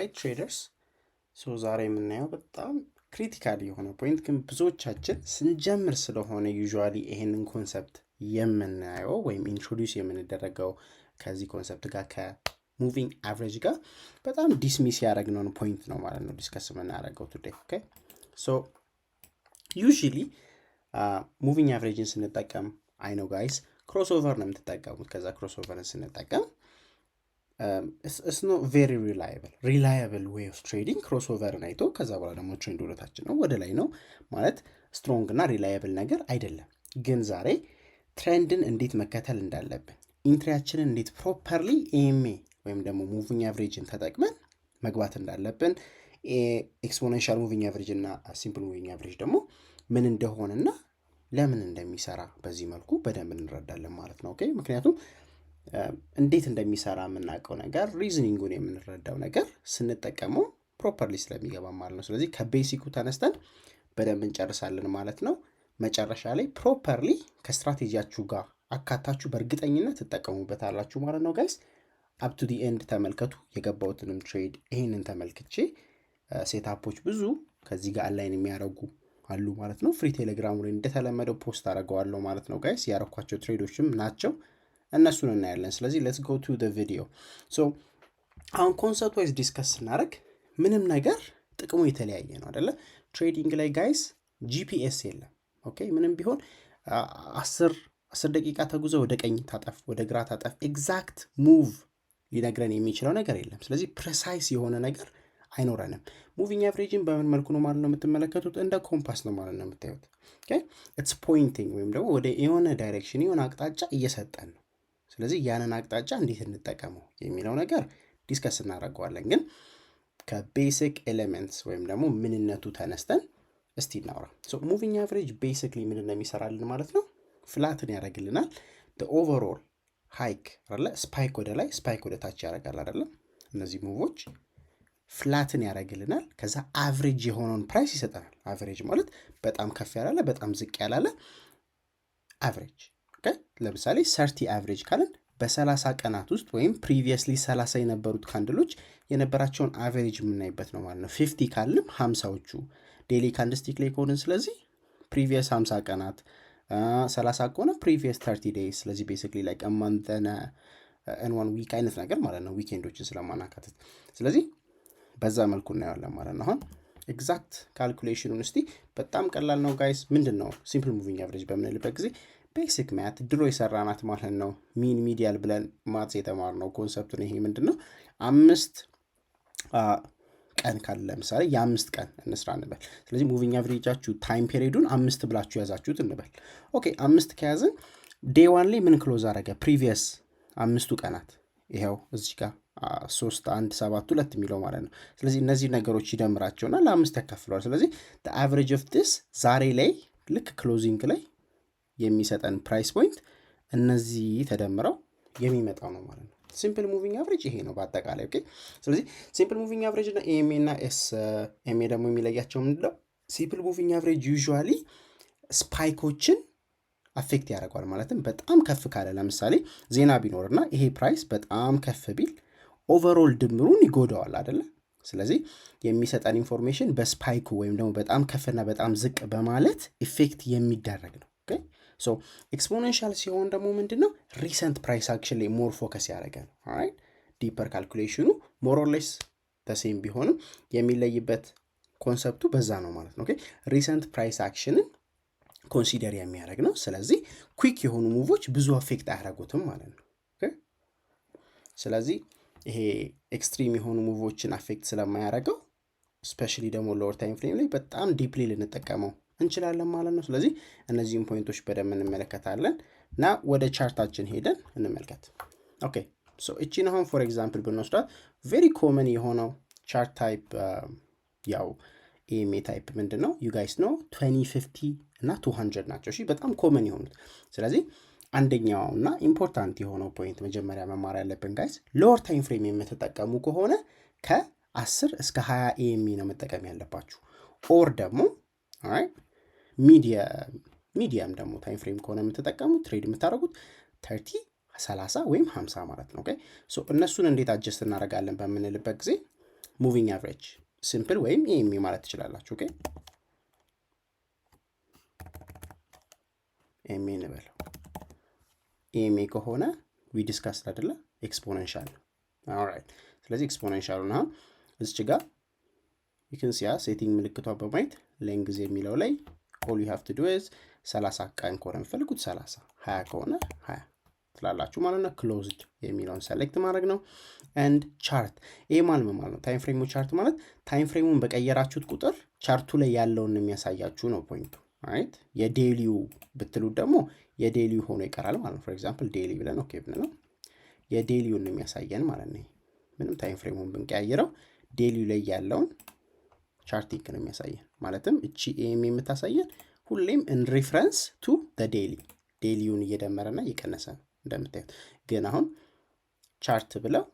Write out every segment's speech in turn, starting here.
ራይት ትሬደርስ ዛሬ የምናየው በጣም ክሪቲካል የሆነ ፖይንት ግን ብዙዎቻችን ስንጀምር ስለሆነ ዩዥዋሊ ይሄንን ኮንሰፕት የምናየው ወይም ኢንትሮዲዩስ የምንደረገው ከዚህ ኮንሰፕት ጋር ከሙቪንግ አቨሬጅ ጋር በጣም ዲስሚስ ያደረግነውን ፖይንት ነው ማለት ነው ዲስከስ የምናደርገው ቱዴይ። ኦኬ ሶ ዩዥሊ ሙቪንግ አቨሬጅን ስንጠቀም አይ ኖ ጋይስ ክሮስኦቨር ነው የምትጠቀሙት። ከዛ ክሮስኦቨርን ስንጠቀም it's not very reliable way of trading crossover አይቶ ከዛ በኋላ ደግሞ ትሬንድ ወደታችን ነው ወደ ላይ ነው ማለት ስትሮንግ እና ሪላየብል ነገር አይደለም። ግን ዛሬ ትሬንድን እንዴት መከተል እንዳለብን ኢንትሪያችንን እንዴት ፕሮፐርሊ ኤምኤ ወይም ደግሞ ሙቪንግ አቨሬጅን ተጠቅመን መግባት እንዳለብን ኤክስፖኔንሻል ሙቪንግ አቨሬጅ እና ሲምፕል ሙቪንግ አቨሬጅ ደግሞ ምን እንደሆነና ለምን እንደሚሰራ በዚህ መልኩ በደንብ እንረዳለን ማለት ነው። ኦኬ ምክንያቱም እንዴት እንደሚሰራ የምናውቀው ነገር ሪዝኒንጉን የምንረዳው ነገር ስንጠቀመው ፕሮፐርሊ ስለሚገባ ማለት ነው። ስለዚህ ከቤሲኩ ተነስተን በደንብ እንጨርሳለን ማለት ነው። መጨረሻ ላይ ፕሮፐርሊ ከስትራቴጂያችሁ ጋር አካታችሁ በእርግጠኝነት ትጠቀሙበታላችሁ ማለት ነው። ጋይስ አፕ ቱ ዲ ኤንድ ተመልከቱ። የገባሁትንም ትሬድ ይሄንን ተመልክቼ ሴታፖች ብዙ ከዚህ ጋር አላይን የሚያደርጉ አሉ ማለት ነው። ፍሪ ቴሌግራም ላይ እንደተለመደው ፖስት አደርገዋለሁ ማለት ነው። ጋይስ ያረኳቸው ትሬዶችም ናቸው እነሱን እናያለን። ስለዚህ ሌትስ ጎ ቱ ዘ ቪዲዮ። ሶ አሁን ኮንሰፕት ዋይዝ ዲስከስ ስናደርግ ምንም ነገር ጥቅሙ የተለያየ ነው አይደለ? ትሬዲንግ ላይ ጋይስ ጂፒኤስ የለም። ኦኬ ምንም ቢሆን 10 ደቂቃ ተጉዘ ወደ ቀኝ ታጠፍ ወደ ግራ ታጠፍ ኤግዛክት ሙቭ ሊነግረን የሚችለው ነገር የለም። ስለዚህ ፕሬሳይስ የሆነ ነገር አይኖረንም። ሙቪንግ አቨሬጅን በምን መልኩ ነው ማለት ነው የምትመለከቱት? እንደ ኮምፓስ ነው ማለት ነው የምታዩት። ኦኬ ኢትስ ፖይንቲንግ ወይም ደግሞ ወደ የሆነ ዳይሬክሽን የሆነ አቅጣጫ እየሰጠን ነው። ስለዚህ ያንን አቅጣጫ እንዴት እንጠቀመው የሚለው ነገር ዲስከስ እናደርገዋለን። ግን ከቤሲክ ኤሌመንትስ ወይም ደግሞ ምንነቱ ተነስተን እስቲ እናውራ። ሶ ሙቪንግ አቨሬጅ ቤሲክሊ ምንድን ነው የሚሰራልን ማለት ነው? ፍላትን ያደርግልናል። ኦቨርኦል ሃይክ አይደለ? ስፓይክ ወደ ላይ ስፓይክ ወደ ታች ያደርጋል አይደለ? እነዚህ ሙቮች ፍላትን ያደርግልናል። ከዛ አቨሬጅ የሆነውን ፕራይስ ይሰጠናል። አቨሬጅ ማለት በጣም ከፍ ያላለ በጣም ዝቅ ያላለ አቨሬጅ። ለምሳሌ 30 አቨሬጅ ካለን በ30 ቀናት ውስጥ ወይም ፕሪቪየስሊ 30 የነበሩት ካንድሎች የነበራቸውን አቨሬጅ የምናይበት ነው ማለት ነው። 50 ካልም 50ዎቹ ዴሊ ካንድስቲክ ላይ ከሆንን ስለዚህ ፕሪቪየስ 50 ቀናት 30 ከሆነ ፕሪቪየስ 30 ዴይስ። ስለዚህ ቤሲክሊ ላይ ቀማንተነ ኤን1 ዊክ አይነት ነገር ማለት ነው፣ ዊኬንዶችን ስለማናካትት። ስለዚህ በዛ መልኩ እናየዋለን ማለት ነው። አሁን ኤግዛክት ካልኩሌሽኑን እስቲ በጣም ቀላል ነው ጋይስ። ምንድን ነው ሲምፕል ሙቪንግ አቨሬጅ በምንልበት ጊዜ ቤሲክ ማት ድሮ የሰራናት ማለት ነው። ሚን ሚዲያል ብለን ማትስ የተማርነው ኮንሰፕቱን ይሄ ምንድነው 5 ቀን ካለ ለምሳሌ የ5 ቀን እንስራ እንበል። ስለዚህ ሙቪንግ አቨሬጃችሁ ታይም ፔሪዱን 5 ብላችሁ ያዛችሁት እንበል። ኦኬ 5 ከያዝን ዴይ 1 ላይ ምን ክሎዝ አደረገ? ፕሪቪየስ 5ቱ ቀናት ይሄው እዚህ ጋር 3 1 7 2 የሚለው ማለት ነው። ስለዚህ እነዚህ ነገሮች ይደምራቸውና ለ5 ያካፍለዋል። ስለዚህ the average of this ዛሬ ላይ ልክ ክሎዚንግ ላይ የሚሰጠን ፕራይስ ፖይንት እነዚህ ተደምረው የሚመጣው ነው ማለት ነው። ሲምፕል ሙቪንግ አቨሬጅ ይሄ ነው በአጠቃላይ። ኦኬ ስለዚህ ሲምፕል ሙቪንግ አቨሬጅ እና ኤምኤ እና ኤምኤ ደግሞ የሚለያቸው ምንድነው? ሲምፕል ሙቪንግ አቨሬጅ ዩዥዋሊ ስፓይኮችን አፌክት ያደርገዋል። ማለትም በጣም ከፍ ካለ ለምሳሌ ዜና ቢኖርና ይሄ ፕራይስ በጣም ከፍ ቢል ኦቨርኦል ድምሩን ይጎዳዋል አይደለ? ስለዚህ የሚሰጠን ኢንፎርሜሽን በስፓይኩ ወይም ደግሞ በጣም ከፍና በጣም ዝቅ በማለት ኢፌክት የሚደረግ ነው። ኦኬ ሶ ኤክስፖኔንሻል ሲሆን ደግሞ ምንድነው ሪሰንት ፕራይስ አክሽን ላይ ሞር ፎከስ ያደረገ ነው። ኦራይት ዲፐር ካልኩሌሽኑ ሞር ኦር ሌስ ተሴም ቢሆንም የሚለይበት ኮንሰፕቱ በዛ ነው ማለት ነው። ኦኬ ሪሰንት ፕራይስ አክሽንን ኮንሲደር የሚያደርግ ነው። ስለዚህ ኩዊክ የሆኑ ሙቮች ብዙ አፌክት አያደርጉትም ማለት ነው። ኦኬ ስለዚህ ይሄ ኤክስትሪም የሆኑ ሙቮችን አፌክት ስለማያደርገው ስፔሻሊ ደግሞ ሎወር ታይም ፍሬም ላይ በጣም ዲፕሊ ልንጠቀመው እንችላለን ማለት ነው። ስለዚህ እነዚህን ፖይንቶች በደንብ እንመለከታለን እና ወደ ቻርታችን ሄደን እንመልከት። ኦኬ ሶ እቺን አሁን ፎር ኤግዛምፕል ብንወስዳት ቬሪ ኮመን የሆነው ቻርት ታይፕ ያው ኤምኤ ታይፕ ምንድነው? ዩ ጋይስ ኖ 20 50 እና 200 ናቸው። እሺ በጣም ኮመን የሆኑት። ስለዚህ አንደኛው እና ኢምፖርታንት የሆነው ፖይንት መጀመሪያ መማር ያለብን ጋይስ ሎወር ታይም ፍሬም የምትጠቀሙ ከሆነ ከ10 እስከ 20 ኤምኤ ነው መጠቀም ያለባችሁ። ኦር ደግሞ ኦራይት ሚዲየም ደግሞ ታይም ፍሬም ከሆነ የምትጠቀሙት ትሬድ የምታደርጉት 30 30 ወይም 50 ማለት ነው። ኦኬ ሶ እነሱን እንዴት አጀስት እናደርጋለን በምንልበት ጊዜ ሙቪንግ አቨሬጅ ሲምፕል ወይም ኤኤምኤ ማለት ትችላላችሁ። ኦኬ ኤኤምኤ እንበለው። ኤኤምኤ ከሆነ ዊ ዲስካስድ አይደለ ኤክስፖኔንሻል ነው። ኦልራይት ስለዚህ ኤክስፖኔንሻል ነው። እዚች ጋር you can see ሴቲንግ ምልክቷን በማየት ሌንግዝ የሚለው ላይ all you have to do is 30 ቀን ከሆነ የምፈልጉት 30 20 ከሆነ 20 ትላላችሁ ማለት ነው። ክሎዝድ የሚለውን ሴሌክት ማድረግ ነው። and chart ይሄ ማለት ነው ታይም ፍሬሙ ቻርት ማለት ታይም ፍሬሙን በቀየራችሁት ቁጥር ቻርቱ ላይ ያለውን የሚያሳያችሁ ነው ፖይንቱ። ራይት የዴሊው ብትሉት ደግሞ የዴሊው ሆኖ ይቀራል ማለት ነው። for example ዴሊ ብለን ኦኬ ብንለው የዴሊውን የሚያሳየን ማለት ነው። ምንም ታይም ፍሬሙን ብንቀያየረው ዴሊው ላይ ያለውን ቻርቲንግ ነው የሚያሳየን። ማለትም እቺ ኤም የምታሳየን ሁሌም in reference to the daily ዴሊውን እየደመረና እየቀነሰ ነው እንደምታዩት። ግን አሁን ቻርት ብለው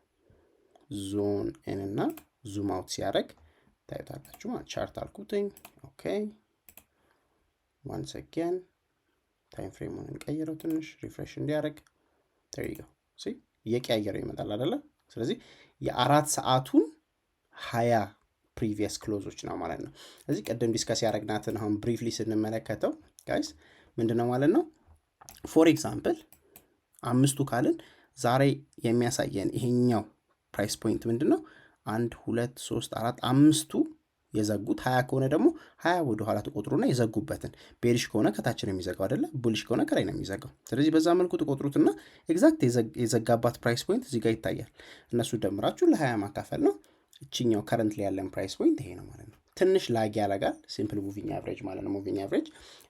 ዞን ኢን እና ዙም አውት ሲያደርግ ታዩታላችሁ ማለት ቻርት አልኩትኝ። ኦኬ once again ታይም ፍሬሙን እንቀይረው ትንሽ ሪፍሬሽ እንዲያደርግ there you go see እየቀያየረው ይመጣል አይደለ? ስለዚህ የአራት ሰዓቱን 20 ፕሪቪየስ ክሎዞች ነው ማለት ነው። ስለዚህ ቀደም ዲስከስ ያደረግናትን አሁን ብሪፍሊ ስንመለከተው ጋይስ ምንድነው ማለት ነው? ፎር ኤግዛምፕል አምስቱ ካልን ዛሬ የሚያሳየን ይሄኛው ፕራይስ ፖይንት ምንድነው? 1 2 3 4 አምስቱ የዘጉት 20 ከሆነ ደግሞ 20 ወደ ኋላ ተቆጥሩና የዘጉበትን ቤሪሽ ከሆነ ከታች ነው የሚዘጋው አይደለ? ቡሊሽ ከሆነ ከላይ ነው የሚዘጋው። ስለዚህ በዛ መልኩ ተቆጥሩትና ኤግዛክት የዘጋባት ፕራይስ ፖይንት እዚህ ጋር ይታያል። እነሱ ደምራችሁ ለ20 ማካፈል ነው። እቺኛው ከረንትሊ ያለን ፕራይስ ፖይንት ይሄ ነው ማለት ነው። ትንሽ ላግ ያለጋል ሲምፕል ሙቪንግ አቨሬጅ ማለት ነው። ሙቪንግ አቨሬጅ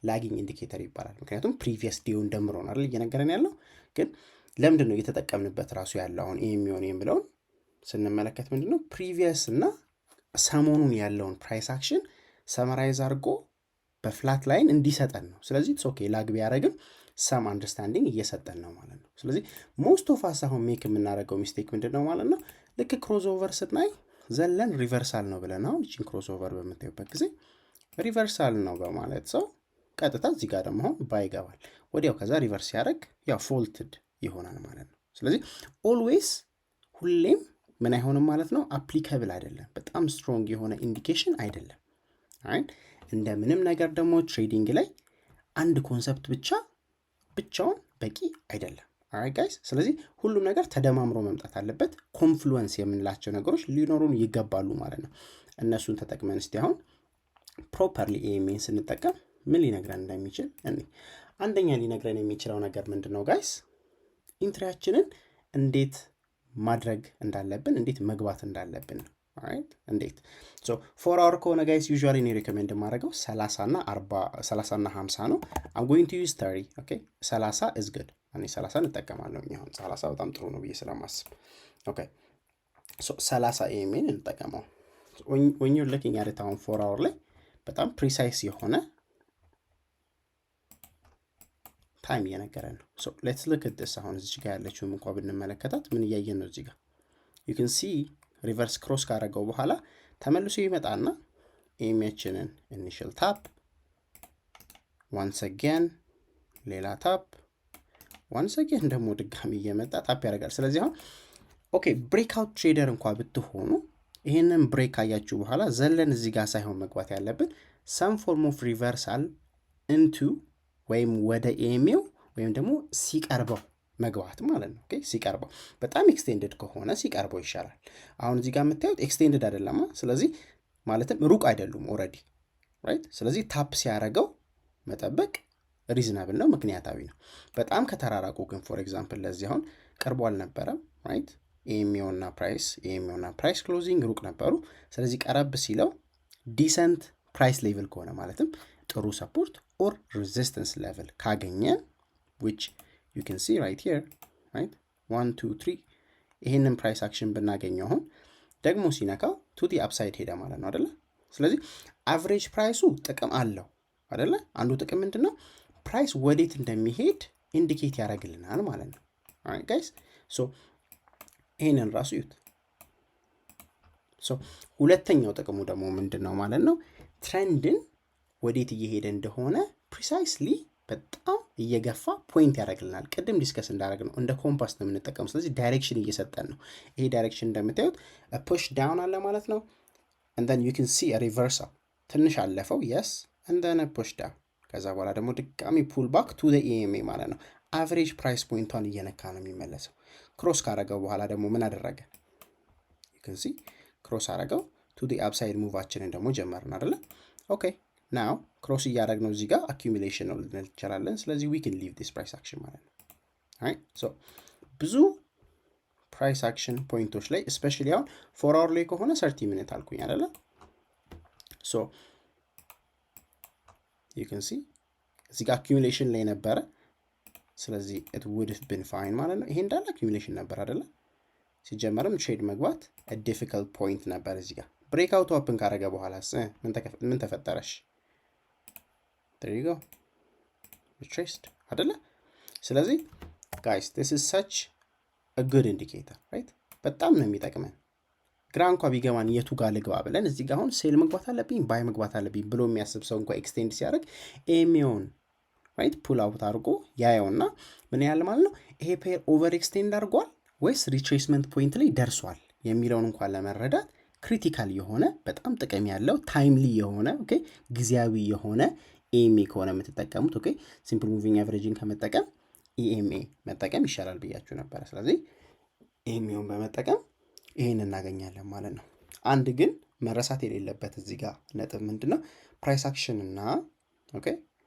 ላጊንግ ኢንዲኬተር ይባላል። ምክንያቱም ፕሪቪየስ ዴውን ደምሮ ነው አይደል እየነገረን ያለው። ግን ለምንድን ነው እየተጠቀምንበት ራሱ ያለው አሁን ይሄ የሚሆን የሚለውን ስንመለከት ምንድነው ፕሪቪየስ እና ሰሞኑን ያለውን ፕራይስ አክሽን ሰመራይዝ አድርጎ በፍላት ላይን እንዲሰጠን ነው። ስለዚህ ኢትስ ኦኬ ላግ ቢያደርግም ሰም አንደርስታንዲንግ እየሰጠን ነው ማለት ነው። ስለዚህ ሞስት ኦፍ አስ አሁን ሜክ የምናደርገው ሚስቴክ ምንድነው ማለት ነው? ልክ ክሮስ ኦቨር ስናይ ዘለን ሪቨርሳል ነው ብለን አሁን እቺን ክሮስ ኦቨር በምታዩበት ጊዜ ሪቨርሳል ነው በማለት ሰው ቀጥታ እዚህ ጋር ደግሞ አሁን ባይ ይገባል ወዲያው። ከዛ ሪቨርስ ያደርግ ያው ፎልትድ ይሆናል ማለት ነው። ስለዚህ ኦልዌይስ ሁሌም ምን አይሆንም ማለት ነው አፕሊካብል አይደለም። በጣም ስትሮንግ የሆነ ኢንዲኬሽን አይደለም። አይደል? እንደ ምንም ነገር ደግሞ ትሬዲንግ ላይ አንድ ኮንሰፕት ብቻውን በቂ አይደለም። አይ ጋይስ ስለዚህ ሁሉም ነገር ተደማምሮ መምጣት አለበት። ኮንፍሉዌንስ የምንላቸው ነገሮች ሊኖሩን ይገባሉ ማለት ነው። እነሱን ተጠቅመን እስቲ አሁን ፕሮፐርሊ ኤኤምኤን ስንጠቀም ምን ሊነግረን እንደሚችል አንደኛ ሊነግረን የሚችለው ነገር ምንድነው ጋይስ? ኢንትሪያችንን እንዴት ማድረግ እንዳለብን እንዴት መግባት እንዳለብን ነው። ራይት እንዴት ሶ 4 hour ከሆነ ጋይስ ዩዥዋሊ እኔ ሪኮሜንድ ማድረገው 30 እና 40 30 እና 50 ነው። I'm going to use 30 ኦኬ 30 is good እኔ 30 እንጠቀማለሁ። አሁን 30 በጣም ጥሩ ነው ብዬ ስለማስብ ኦኬ ሶ 30 ኤኤምኤን እንጠቀመው። when you're looking at it on 4 hour ላይ በጣም ፕሪሳይስ የሆነ ታይም እየነገረን ነው። ሶ ሌትስ ሉክ አት ዲስ አሁን እዚህ ጋር ያለችውን እንኳን ብንመለከታት ምን እያየን ነው? እዚህ ጋር you can see ሪቨርስ ክሮስ ካደረገው በኋላ ተመልሶ ይመጣና ኤኤምኤችንን ኢኒሺያል ታፕ once again ሌላ ታፕ once again ደግሞ ድጋሚ እየመጣ ታፕ ያደርጋል። ስለዚህ አሁን ኦኬ ብሬክአውት ትሬደር እንኳን ብትሆኑ ይሄንን ብሬክ አያችሁ በኋላ ዘለን እዚህ ጋር ሳይሆን መግባት ያለብን some form of reversal into ወይም ወደ ኤኤምኤው ወይም ደግሞ ሲቀርበው መግባት ማለት ነው። ኦኬ ሲቀርበው በጣም ኤክስቴንድድ ከሆነ ሲቀርበው ይሻላል። አሁን እዚህ ጋር የምታዩት ኤክስቴንድድ አይደለም። ስለዚህ ማለትም ሩቅ አይደሉም ኦሬዲ ራይት። ስለዚህ ታፕ ሲያደርገው መጠበቅ ሪዝናብል ነው፣ ምክንያታዊ ነው። በጣም ከተራራቁ ግን ፎር ኤግዛምፕል ለዚህ አሁን ቀርቦ አልነበረም ራይት። ኤኤምኤውና ፕራይስ ክሎዚንግ ሩቅ ነበሩ። ስለዚህ ቀረብ ሲለው ዲሰንት ፕራይስ ሌቭል ከሆነ ማለትም ጥሩ ሰፖርት ኦር ሬዚስተንስ ሌቭል ካገኘን which you can see right here right 1 2 3 ይሄንን ፕራይስ አክሽን ብናገኘው አሁን ደግሞ ሲነካው to the upside ሄደ ማለት ነው አይደለ? ስለዚህ አቨሬጅ ፕራይሱ ጥቅም አለው አይደለ? አንዱ ጥቅም ምንድነው? ፕራይስ ወዴት እንደሚሄድ ኢንዲኬት ያደርግልናል ማለት ነው። alright guys so ይሄንን ራሱ ይዩት። so ሁለተኛው ጥቅሙ ደግሞ ምንድነው ማለት ነው? ትሬንድን ወዴት እየሄደ እንደሆነ ፕሪሳይስሊ በጣም እየገፋ ፖይንት ያደርግልናል። ቅድም ዲስከስ እንዳደረግነው እንደ ኮምፓስ ነው የምንጠቀሙ። ስለዚህ ዳይሬክሽን እየሰጠን ነው። ይሄ ዳይሬክሽን እንደምታዩት ፑሽ ዳውን አለ ማለት ነው። and then you can see a reversal ትንሽ አለፈው yes and then a push down ከዛ በኋላ ደግሞ ድጋሚ pull back to the EMA ማለት ነው። አቨሬጅ ፕራይስ ፖይንቷን እየነካ ነው የሚመለሰው። ክሮስ ካረገው በኋላ ደግሞ ምን አደረገ? you can see ክሮስ አረገው to the upside ሙቫችንን ደግሞ ጀመርን አይደለ? ኦኬ ናው ክሮስ እያደረግነው እዚህ ጋር አኪሙሌሽን ነው ልንል እንችላለን። ስለዚህ we can leave this price action ማለት ነው። alright so ብዙ ፕራይስ አክሽን ፖይንቶች ላይ ስፔሻሊ አሁን 4 hour ላይ ከሆነ 30 ሚኒት አልኩኝ አይደለ? ሶ you can see እዚህ ጋር አኪሙሌሽን ላይ ነበረ። ስለዚህ it would have been fine ማለት ነው። ይሄ እንዳለ አኪሙሌሽን ነበር አይደለ? ሲጀመርም ትሬድ መግባት a difficult point ነበር። እዚህ ጋር ብሬክአውት ኦፕን ካረገ በኋላስ ምን ተፈጠረሽ? there you go retraced አይደለ? ስለዚህ guys this is such a good indicator right? በጣም ነው የሚጠቅመን። ግራ እንኳን ቢገባን የቱ ጋር ልግባ ብለን እዚህ ጋር አሁን ሴል መግባት አለብኝ ባይ መግባት አለብኝ ብሎ የሚያስብ ሰው እንኳን ኤክስቴንድ ሲያደርግ ኤሚዮን ራይት ፑል አውት አድርጎ ያየውና ምን ያህል ማለት ነው ይሄ ፔር ኦቨር ኤክስቴንድ አድርጓል ወይስ ሪትሬስመንት ፖይንት ላይ ደርሷል የሚለውን እንኳን ለመረዳት ክሪቲካል የሆነ በጣም ጥቅም ያለው ታይምሊ የሆነ ኦኬ ጊዜያዊ የሆነ ኤምኤ ከሆነ የምትጠቀሙት ኦኬ ሲምፕል ሙቪንግ አቨሬጂንግ ከመጠቀም ኢኤምኤ መጠቀም ይሻላል ብያችሁ ነበር። ስለዚህ ኤምኤውን በመጠቀም ይሄን እናገኛለን ማለት ነው። አንድ ግን መረሳት የሌለበት እዚህ ጋር ነጥብ ምንድነው ፕራይስ አክሽን እና ኦኬ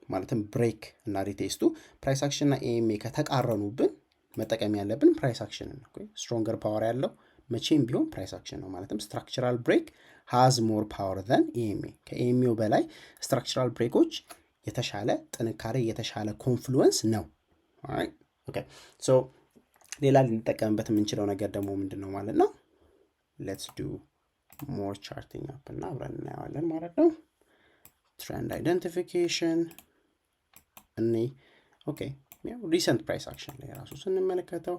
ማለትም ብሬክ እና ሪቴስቱ ፕራይስ አክሽን እና ኤምኤ ከተቃረኑብን መጠቀም ያለብን ፕራይስ አክሽን ነው። ኦኬ ስትሮንገር ፓወር ያለው መቼም ቢሆን ፕራይስ አክሽን ነው። ማለትም ስትራክቸራል ብሬክ ሃዝ ሞር ፓወር ዘን ኤምኤ ከኤምኤው በላይ ስትራክቸራል ብሬኮች የተሻለ ጥንካሬ የተሻለ ኮንፍሉዌንስ ነው። alright okay so ሌላ ልንጠቀምበት የምንችለው ነገር ደግሞ ምንድነው ማለት ነው let's do more charting up እና አብረን እናያለን ማለት ነው። trend identification and okay ያው recent price action ላይ ራሱ ስንመለከተው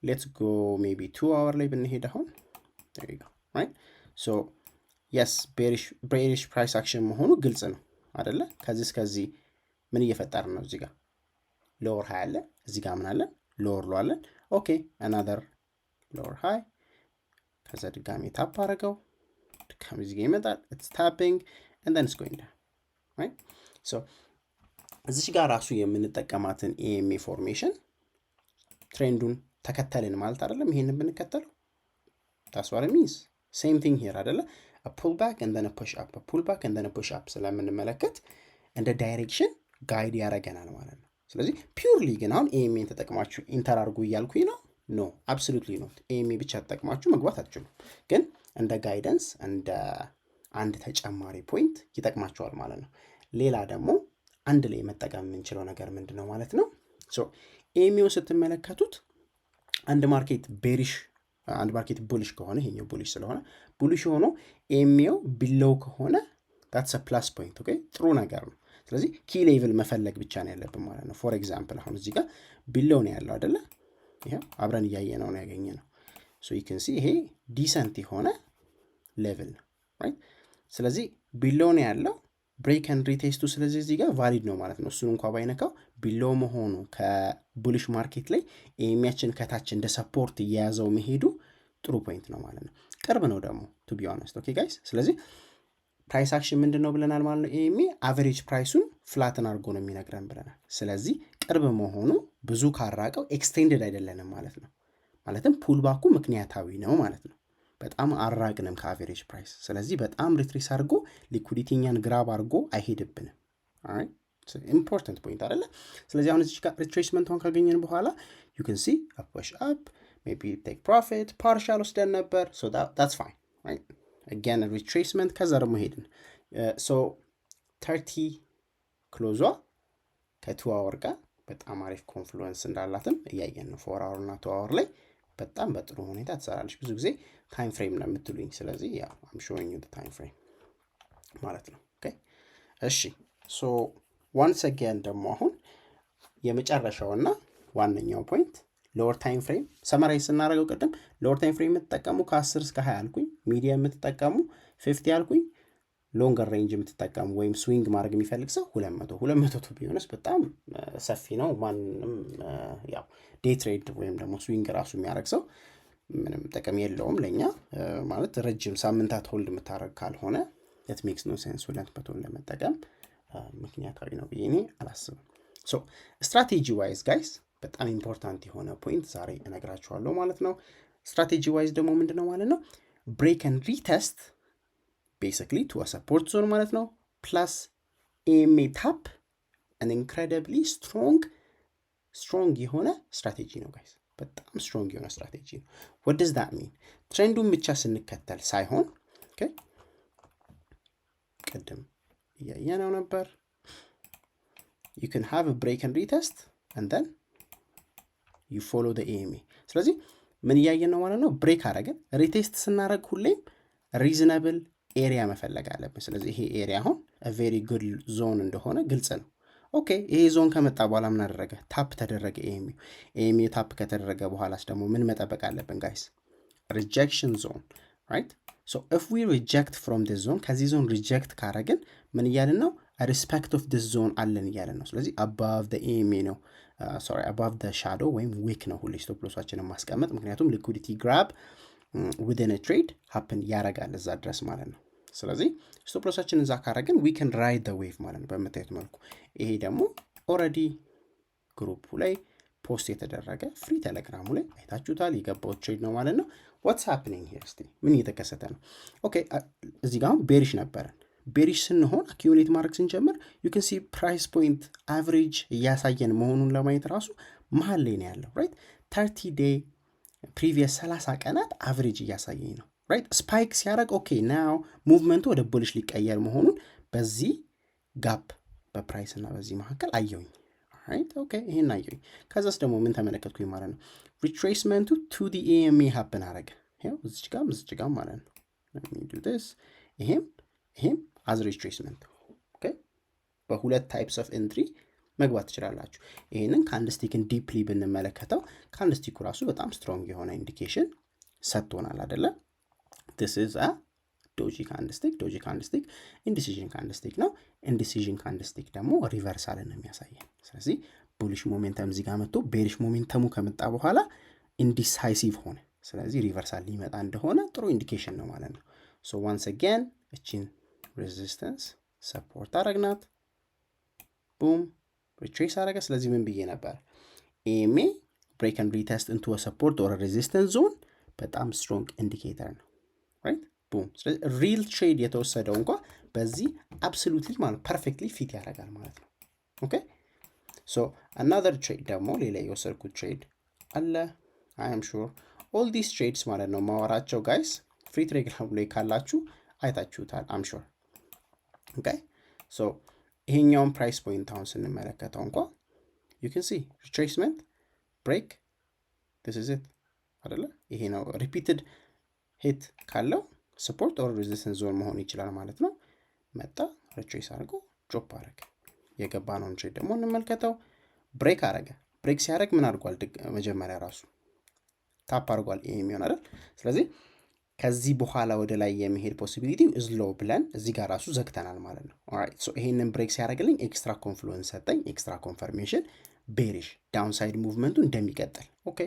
let's go maybe 2 hour ላይ ብንሄድ አሁን there you go right so yes bearish price action መሆኑ ግልጽ ነው አይደለ? ከዚህ ምን እየፈጠርን ነው? እዚህ ጋር lower high አለ፣ እዚህ ጋር ምን አለ? lower low አለ። ኦኬ another lower high ከዛ ድጋሚ ታፕ አረገው ድጋሚ እዚህ ጋር ይመጣል it's tapping and then it's going down right so እዚህ ጋር ራሱ የምንጠቀማትን EMA ፎርሜሽን ትሬንዱን ተከተልን ማለት አይደለም። ይሄንን ብንከተለው that's what it means same thing here አይደለ? a pull back and then a push up a pull back and then a push up ስለምንመለከት እንደ ዳይሬክሽን ጋይድ ያደርገናል ማለት ነው። ስለዚህ ፒውርሊ ግን አሁን ኤምኤን ተጠቅማችሁ ኢንተር አድርጉ እያልኩኝ ነው? ኖ አብሶሉትሊ ኖት። ኤምኤ ብቻ ተጠቅማችሁ መግባት አትችሉም። ግን እንደ ጋይደንስ እንደ አንድ ተጨማሪ ፖይንት ይጠቅማችኋል ማለት ነው። ሌላ ደግሞ አንድ ላይ መጠቀም የምንችለው ነገር ምንድነው ማለት ነው? ሶ ኤምኤው ስትመለከቱት አንድ ማርኬት ቤሪሽ አንድ ማርኬት ቡሊሽ ከሆነ ይሄኛው ቡሊሽ ስለሆነ ቡሊሽ ሆኖ ኤምኤው ቢሎው ከሆነ that's a plus point ኦኬ ጥሩ ነገር ነው። ስለዚህ ኪ ሌቭል መፈለግ ብቻ ነው ያለብን ማለት ነው። ፎር ኤግዛምፕል አሁን እዚህ ጋር ቢሎው ነው ያለው አይደለ? ይሄ አብረን እያየነው ነው ያገኘነው። ሶ ዩ ካን ሲ ይሄ ዲሰንት የሆነ ሌቭል ነው ራይት። ስለዚህ ቢሎው ነው ያለው ብሬክ ኤንድ ሪቴስቱ ስለዚህ እዚህ ጋር ቫሊድ ነው ማለት ነው። እሱን እንኳን ባይነካው ቢሎው መሆኑ ከቡሊሽ ማርኬት ላይ ኤሚያችን ከታች እንደ ሰፖርት እየያዘው መሄዱ ጥሩ ፖይንት ነው ማለት ነው። ቅርብ ነው ደግሞ ቱ ቢ ኦነስት ኦኬ ጋይስ። ስለዚህ ፕራይስ አክሽን ምንድነው ብለናል ማለት ነው። ኤሚ አቨሬጅ ፕራይሱን ፍላትን አድርጎ ነው የሚነግረን ብለናል። ስለዚህ ቅርብ መሆኑ ብዙ ካራቀው ኤክስቴንድድ አይደለንም ማለት ነው። ማለትም ፑልባኩ ምክንያታዊ ነው ማለት ነው። በጣም አራቅንም ከአቨሬጅ ፕራይስ። ስለዚህ በጣም ሪትሬስ አድርጎ ሊኩዲቲኛን ግራብ አድርጎ አይሄድብንም። ኦራይት ኢምፖርታንት ፖይንት አይደለ? ስለዚህ አሁን እዚህ ጋር ሪትሬስመንቱን ካገኘን በኋላ you can see a push up maybe take profit partial ወስደን ነበር so that's fine right again a retracement ከዛ ደግሞ ሄድን so 30 ክሎዟ ከ2 hour ጋር በጣም አሪፍ ኮንፍሉዌንስ እንዳላትም እያየን ነው። 4 hour እና 2 hour ላይ በጣም በጥሩ ሁኔታ ትሰራለች። ብዙ ጊዜ ታይም ፍሬም ነው የምትሉኝ። ስለዚህ ያው I'm showing you the time frame ማለት ነው። ኦኬ እሺ so once again ደግሞ አሁን የመጨረሻውና ዋነኛው ፖይንት ሎወር ታይም ፍሬም ሰመራይዝ ስናደርገው ቀደም ሎወር ታይም ፍሬም የምትጠቀሙ ከ10 እስከ 20 አልኩኝ፣ ሚዲየም የምትጠቀሙ 50 አልኩኝ፣ ሎንገር ሬንጅ የምትጠቀሙ ወይም ስዊንግ ማድረግ የሚፈልግ ሰው 200 ቱ ቢሆንስ በጣም ሰፊ ነው። ማንም ያው ዴይ ትሬድ ወይም ደግሞ ስዊንግ ራሱ የሚያደርግ ሰው ምንም ጥቅም የለውም ለኛ ማለት ረጅም ሳምንታት ሆልድ የምታደርግ ካልሆነ it makes no sense 200 ለመጠቀም ምክንያታዊ ነው ብዬ እኔ አላስብም። ሶ ስትራቴጂ ዋይዝ ጋይስ በጣም ኢምፖርታንት የሆነ ፖይንት ዛሬ እነግራችኋለሁ ማለት ነው። ስትራቴጂ ዋይዝ ደግሞ ምንድነው ማለት ነው? ብሬክ ኤንድ ሪቴስት basically to a support zone ማለት ነው plus EMA tap an incredibly strong የሆነ ስትራቴጂ ነው ጋይስ። በጣም ስትሮንግ የሆነ ስትራቴጂ ነው። what does that mean? ትሬንዱን ብቻ ስንከተል ሳይሆን ኦኬ ቀደም ያያነው ነበር you can have a break and retest and then you follow the EMA። ስለዚህ ምን ያያየን ነው ማለት ነው? ብሬክ አደረገን ሪቴስት ስናደርግ ሁሌም ሪዝነብል ኤሪያ መፈለግ አለብን። ስለዚህ ይሄ ኤሪያ አሁን a very good zone እንደሆነ ግልጽ ነው። ኦኬ ይሄ ዞን ከመጣ በኋላ ምን አደረገ? ታፕ ተደረገ። ኤኤምዩ ታፕ ከተደረገ በኋላስ ደግሞ ምን መጠበቅ አለብን ጋይስ? ሪጀክሽን ዞን ራይት። ሶ if we reject from this zone ከዚህ ዞን ሪጀክት ካረግን ምን እያልን ነው? respect of this zone አለን እያልን ነው። ስለዚህ above the EMA ነው above the shadow ወይም wick ነው ሁሌ ስቶፕ ሎሳችንን ማስቀመጥ፣ ምክንያቱም liquidity grab within a trade happen ያረጋል እዛ ድረስ ማለት ነው። ስለዚህ ስቶፕ ሎሳችንን እዛ ካረግን we can ride the wave ማለት ነው በመታየት መልኩ። ይሄ ደግሞ ኦልሬዲ ግሩፑ ላይ ፖስት የተደረገ ፍሪ ቴሌግራሙ ላይ አይታችሁታል። የገባው ትሬድ ነው ማለት ነው። what's happening here እስቲ ምን እየተከሰተ ነው? ኦኬ እዚህ ጋር ቤሪሽ ነበረን። ቤሪሽ ስንሆን አኪሙሌት ማድረግ ስንጀምር you can see price point average እያሳየን መሆኑን ለማየት ራሱ መሃል ላይ ነው ያለው ራይት። 30 day previous 30 ቀናት አቨሬጅ እያሳየኝ ነው ራይት። ስፓይክ ሲያደርግ ኦኬ ናው ሙቭመንቱ ወደ ቡሊሽ ሊቀየር መሆኑን በዚህ ጋፕ በፕራይስ እና በዚህ መካከል አየሁኝ ራይት። ኦኬ ይሄን አየሁኝ። ከዛስ ደግሞ ምን ተመለከትኩኝ ማለት ነው? ሪትሬስመንቱ ቱ ዲ ኤኤምኤ ሀፕን አደረገ። ይሄው እዚች ጋር ማለት ነው። let me do this ይሄም as retracement ኦኬ። በሁለት ታይፕስ ኦፍ ኤንትሪ መግባት ትችላላችሁ። ይሄንን ካንድስቲክን ዲፕሊ ብንመለከተው ካንድስቲኩ ራሱ በጣም ስትሮንግ የሆነ ኢንዲኬሽን ሰጥቶናል አይደለ? this is a doji candlestick indecision candlestick ነው። indecision candlestick ደግሞ ሪቨርሳልን ነው የሚያሳየን። ስለዚህ ቡሊሽ ሞሜንተም እዚህ ጋር መጥቶ ቤሪሽ ሞሜንተሙ ከመጣ በኋላ ኢንዲሳይሲቭ ሆነ። ስለዚህ ሪቨርሳል ሊመጣ እንደሆነ ጥሩ ኢንዲኬሽን ነው ማለት ነው። so once again እቺን resistance support አረግናት boom retrace አረገ። ስለዚህ ምን ብዬ ነበር? EMA break and retest into a support or a resistance zone በጣም strong indicator ነው right boom። ስለዚህ ሪል ትሬድ የተወሰደው እንኳን በዚህ absolutely ማለት perfectly ፊት ያደርጋል ማለት ነው። ኦኬ so another trade ደግሞ ሌላ የወሰድኩት ትሬድ አለ። I am sure all these trades ማለት ነው ማወራቸው ጋይስ ፍሪ ቴሌግራም ላይ ካላችሁ አይታችሁታል I'm sure okay so ይሄኛውን ፕራይስ ፖይንት አሁን ስንመለከተው እንኳን you can see retracement break this is it አይደለ? ይሄ ነው repeated hit ካለው support or resistance zone መሆን ይችላል ማለት ነው። መጣ retrace አድርጎ drop አረገ። የገባነውን ትሬድ ደግሞ እንመልከተው። ብሬክ አረገ። ብሬክ ሲያደርግ ምን አድርጓል? መጀመሪያ ራሱ ታፕ አድርጓል የሚሆን አይደል? ስለዚህ ከዚህ በኋላ ወደ ላይ የሚሄድ ፖሲቢሊቲ is low ብለን እዚህ ጋር ራሱ ዘግተናል ማለት ነው። ኦልራይት ሶ ይሄንን ብሬክ ሲያደርግልኝ ኤክስትራ ኮንፍሉዌንስ ሰጠኝ፣ ኤክስትራ ኮንፈርሜሽን ቤሪሽ ዳውንሳይድ ሙቭመንቱ እንደሚቀጥል። ኦኬ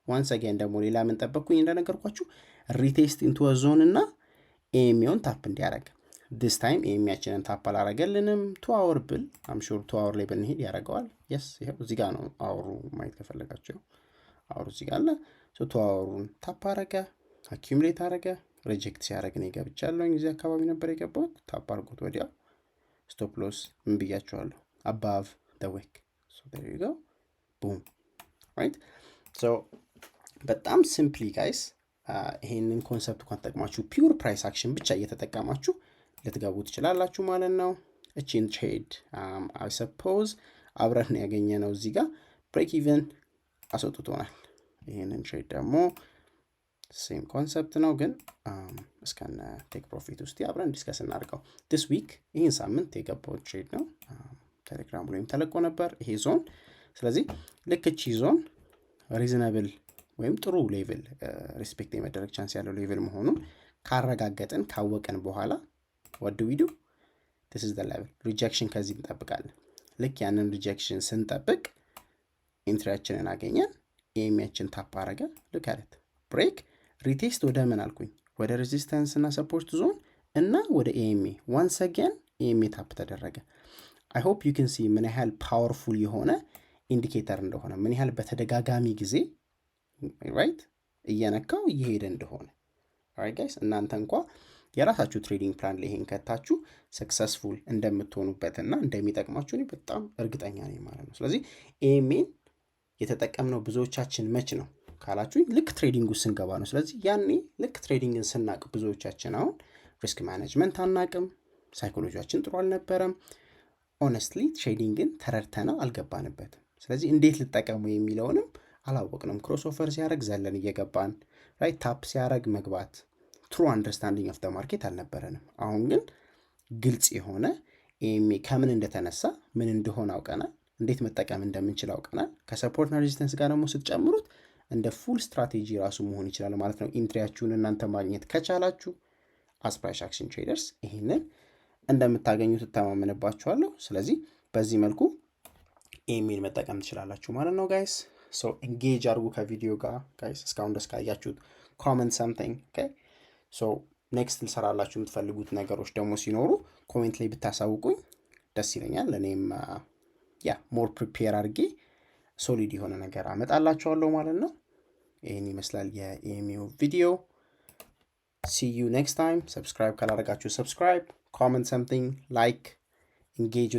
ዋንስ አገን ደግሞ ሌላ ምን ጠበቅኩኝ? እንደነገርኳችሁ ሪቴስት ኢንቱ አ ዞን እና ኤኤምኤውን ታፕ እንዲያደርግ። this time ኤኤምኤያችንን ታፕ አላረገልንም። 2 hour ብል I'm sure 2 hour ላይ ብንሄድ ያደርገዋል። yes ይሄው እዚህ ጋር ነው አወሩ ማየት ከፈለጋችሁ አወሩ እዚህ ጋር አለ። so 2 hourን ታፕ አረገ፣ አኪሙሌት አረገ። ሪጀክት ሲያደርግ ነው ገብቻለሁ። እዚህ አካባቢ ነበር የገባሁት። ታፕ አድርጎት ወዲያው ስቶፕ ሎስ ምን ብያችኋለሁ? above the wick so there you go boom right so በጣም ሲምፕሊ ጋይስ ይሄንን ኮንሰፕት ተጠቅማችሁ ፒውር ፕራይስ አክሽን ብቻ እየተጠቀማችሁ ልትገቡ ትችላላችሁ ማለት ነው። እቺን ትሬድ I suppose አብረን ያገኘነው እዚህ ጋር ብሬክ ኢቨን አስወጥቶናል። ይሄንን ትሬድ ደግሞ ሴም ኮንሰፕት ነው ግን እስከነ ቴክ ፕሮፊት ውስጥ አብረን ዲስከስ እናድርገው። this week ይሄን ሳምንት የገባው ትሬድ ነው። ቴሌግራም ላይም ተለቆ ነበር ይሄ ዞን። ስለዚህ ልክ እቺ ዞን ሪዝነብል ወይም ጥሩ ሌቭል ሪስፔክት የመደረግ ቻንስ ያለው ሌቭል መሆኑን ካረጋገጥን ካወቀን በኋላ what do we do? this is the level rejection ከዚህ እንጠብቃለን። ልክ ያንን ሪጀክሽን ስንጠብቅ ኢንትሪያችንን አገኘን። ኤኤምኤችን ታፕ አረገ። look at it break ሪቴስት ወደ ምን አልኩኝ? ወደ ሬዚስታንስ እና ሰፖርት ዞን እና ወደ ኤኤምኤ once again ኤኤምኤ ታፕ ተደረገ። I hope you can see ምን ያህል ፓወርፉል የሆነ ኢንዲኬተር እንደሆነ ምን ያህል በተደጋጋሚ ጊዜ right እየነካው እየሄደ እንደሆነ። alright guys እናንተ እንኳ የራሳችሁ ትሬዲንግ ፕላን ላይ ይሄን ከታችሁ ሰክሰስፉል እንደምትሆኑበትና እንደሚጠቅማችሁ እኔ በጣም እርግጠኛ ነኝ ማለት ነው። ስለዚህ ኤኤምኤን የተጠቀምነው ብዙዎቻችን መች ነው ካላችሁኝ ልክ ትሬዲንግ ውስጥ ስንገባ ነው። ስለዚህ ያኔ ልክ ትሬዲንግን ስናቅ ብዙዎቻችን አሁን ሪስክ ማኔጅመንት አናቅም፣ ሳይኮሎጂያችን ጥሩ አልነበረም፣ ኦነስትሊ ትሬዲንግን ተረድተነው አልገባንበትም። ስለዚህ እንዴት ልጠቀሙ የሚለውንም አላወቅንም። ክሮስ ኦቨር ሲያደርግ ዘለን እየገባን ራይት ታፕ ሲያደርግ መግባት ትሩ አንደርስታንዲንግ ኦፍ ደ ማርኬት አልነበረንም። አሁን ግን ግልጽ የሆነ ኤኤምኤ ከምን እንደተነሳ ምን እንደሆነ አውቀናል፣ እንዴት መጠቀም እንደምንችል አውቀናል። ከሰፖርትና ሬዚስተንስ ጋር ደግሞ ስትጨምሩት እንደ ፉል ስትራቴጂ ራሱ መሆን ይችላል ማለት ነው። ኢንትሪያችሁን እናንተ ማግኘት ከቻላችሁ አስ ፕራይስ አክሽን ትሬደርስ ይህንን እንደምታገኙ ትተማመንባችኋለሁ። ስለዚህ በዚህ መልኩ ኤኤምኤን መጠቀም ትችላላችሁ ማለት ነው ጋይስ። ሶ ኤንጌጅ አድርጉ ከቪዲዮ ጋር ጋይስ። እስካሁን ደስ ካያችሁት ኮመንት ሰምቲንግ ኦኬ። ሶ ኔክስት ልሰራላችሁ የምትፈልጉት ነገሮች ደግሞ ሲኖሩ ኮሜንት ላይ ብታሳውቁኝ ደስ ይለኛል። እኔም ያ ሞር ፕሪፔር አድርጌ ሶሊድ የሆነ ነገር አመጣላችኋለሁ ማለት ነው። ይህን ይመስላል የኤኤምኤው ቪዲዮ። see you next time። ሰብስክራይብ ካላደረጋችሁ ሰብስክራይብ፣ ኮመንት ሰምቲንግ፣ ላይክ፣ engage